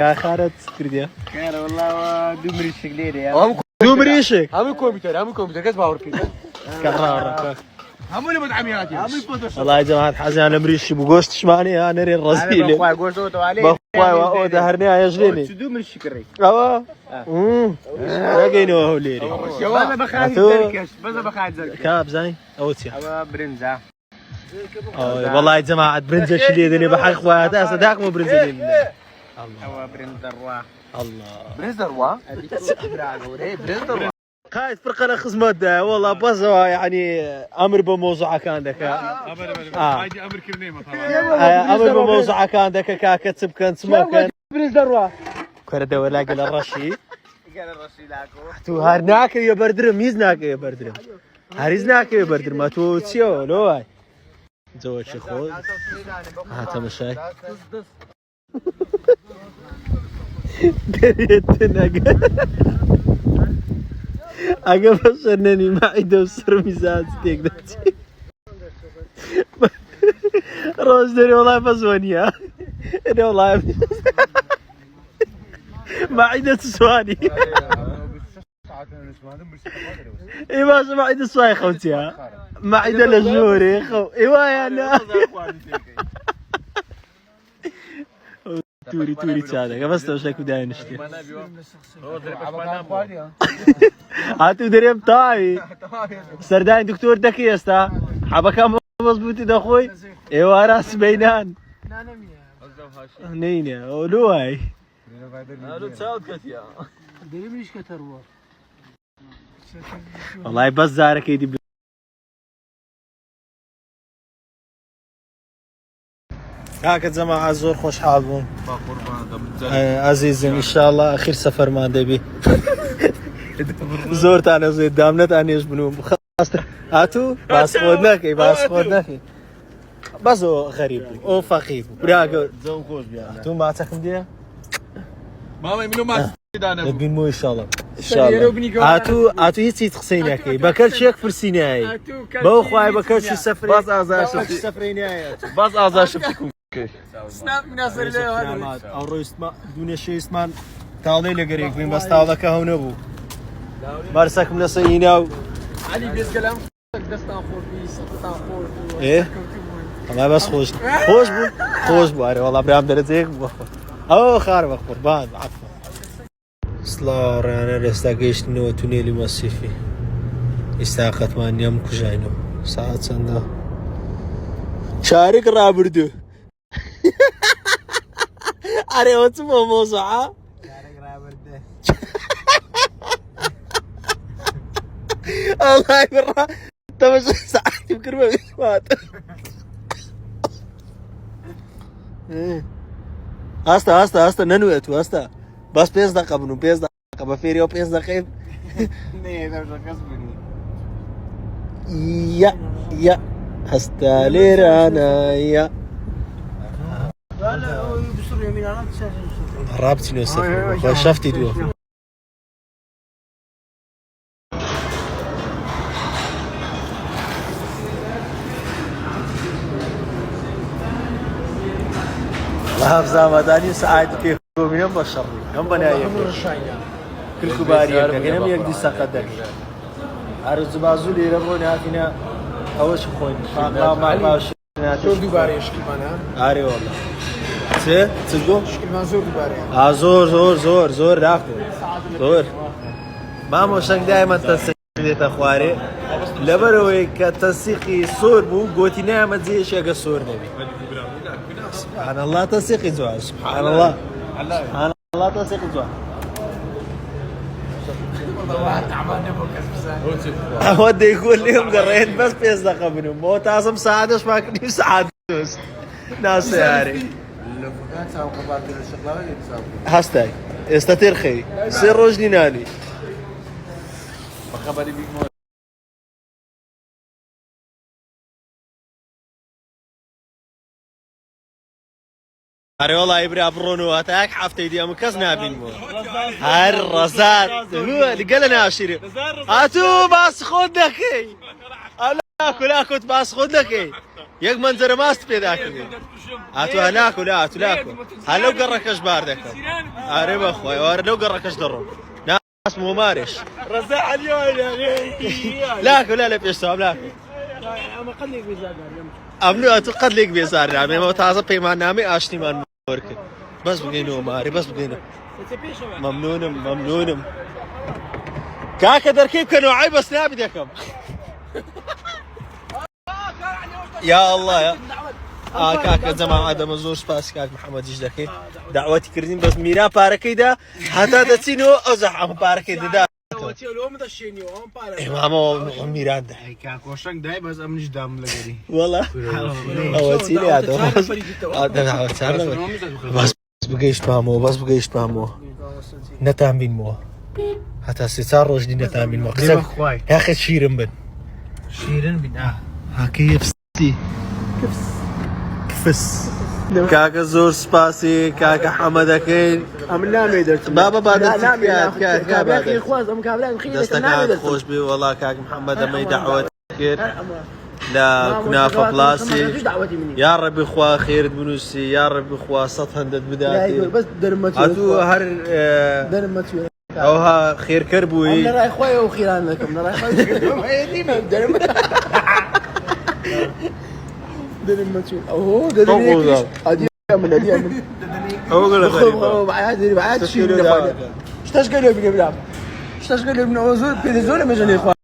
يا خالد كرديا خير والله دمري شكلي يا دومريشك هم كمبيوتر كيف باور كده كرار هم اللي مدعمياتي هم والله يا جماعة حزين على مريشي بقوشت شماني أنا ري الرزيلة بخواي قوزوتو عليه بخواي وأودا هرني يا جليني دمري شكري أوا راجيني وهو ليري والله بخاف زركش بس بخاف زركش كاب زين أوتيا أبا برنزا والله يا جماعة برنزة شديدني بحق وهذا صدق مو برنزة الله أبا برنزا الروا الله بريزر وا بريزر قايد فرقنا خصمت والله بس يعني امر بموضوعك عندك امر كرنيمه طبعا امر بموضوعك عندك كاتب كان سموكن برنزا كرده ولا قال الرشي قال الرشي لاكو تو هرناك يا بردرم ميزناك يا بردرم هريزناك يا بردرم ما تو تشيو لو هاي زوج خو هات مشاي دريتنا أجاب سنني ما عيده وسر ميزان ستيك دتي روز دري والله بزونيا أنا والله ما عيده سواني إيه ما عيده سواي خوتيا ما عيده لجوري خو إيوا يا لا توري تساعدك بس توشك بداية نشتي هاتو دريم طاي سردان دكتور دكي استا حبكة مظبوطي ده اخوي ايوا راس بينان نينيا ولو هاي لو تساعد كتيا دريمش كتروا والله بس زارك يدي هاك جماعة زور خوش حالهم عزيزي ان شاء الله اخير سفر ما دبي زورت انا زي دامنت انا يجبنو خلاص هاتو بس خودناك بس غريب او فقير براغ زو خوش بيا تو ما تاكم دي ماما منو ما دانا نبين مو ان شاء الله ان شاء الله هاتو هيك تخسينك بكل شيك فرسيني هاي بو خواي بكل شي سفري بس ازار شفتي سفريني هاي بس ازار شفتكم سناب مناصر له هذا او رويست ما دون شيء اسمان تاولي لقريك بين بس تاولك هون ابو بارسك من سيناو علي بيت كلام دستان خور بيس دستان خور ايه والله بس خوش بو اري والله برام درتيك او خارب قربان عفوا صلاة رانا رستاقيش نو تونيلي مصيفي استاقت ما نيام كجاينو ساعات سندا شارك رابردو اري وتمو موزعة شارك رابرده الله يبرا انت مش ساعات يمكن ما بيسمعت هستا ننويتو هستا بس 5 دقيقة بنو 5 دقيقة بفيريو 5 دقيقة نيه ده كسبني يا هستا ليرانا يا لا بصر يمين انا رابطي نوسف شفتي دو حافظة مداني ساعات كيف من يوم بشر يوم بنايم كل كباري لكن هم يقدي سقدك عرض بازولي ربوني هاتنا أوش خوين فاقلا ما باش زور دوباره اشكال مانا آره والله تزگو اشكال مان زور دوباره زور رافت زور ما مشان دائما تنسيق اخواري لبروي كتنسيقي صور بو قوتي نعمة زي شيء صور نبي سبحان الله تنسيقي زوال سبحان الله تنسيقي زوال ودي يقول لهم قريت بس 5 دقيقة منهم مو تاسم ساعدش ما كني ساعدوس ناس ياري هاستاي استترخي سير روجني نالي خبري بيك مو أري والله يبري أبرونو أتاك حفتي دي أمكز نابين مو هالرزات هو اللي قال أنا أشيري أتو باس خدناكي أنا أكل باس خدناكي يك منظر ماست بيداكي هاتو هناكو لا هاتو لاكو هل لو قركش باردكم عارف اخوي وار لو قركش درو ناس مو مارش رزاع اليوم يا لاكو لا بيشتم لاكو اما قليك بزاد امنو اتقد ليك بيصار يعني ما تعصب ما نامي اشتي ما نورك بس بقينو ماري بس بقينو ممنونم كاكا دركيب كانوا عيب بس نابدكم يا الله يا كاكا زمان عدم زور سپاس كاك محمد جدكي دعوتي كردين بس ميرا باركي دا حتى تسينو ازح ام باركي دا دعوتي اليوم دشيني وام بارك ماما ميران ده كاكوشك داي بس امنش دام لغري والله دعوتي لي هذا بس بقيش مامو نتامين مو حتى ستار روجدي نتامين مو يا اخي شيرن بن ها كيفسي كفس كاكا زور سباسي كاكا حمدكين ام نامي درت بابا بعد يا اخي اخواز ام كابلان خير دستك خوش بي والله كاكا محمد ما دعوت كثير لا كنافه بلاسي يا ربي اخوا خير بنوسي يا ربي اخوا سطح هندد بداتي بس درمتو هاتو هر درمتو او ها خير كربوي انا رايح خويا وخيران لكم انا رايح درمتو اوه درمتو ادي من اوه بعد شيء ايش تشقلب بلا ايش تشقلب من اوزور بيزول مجاني اخوان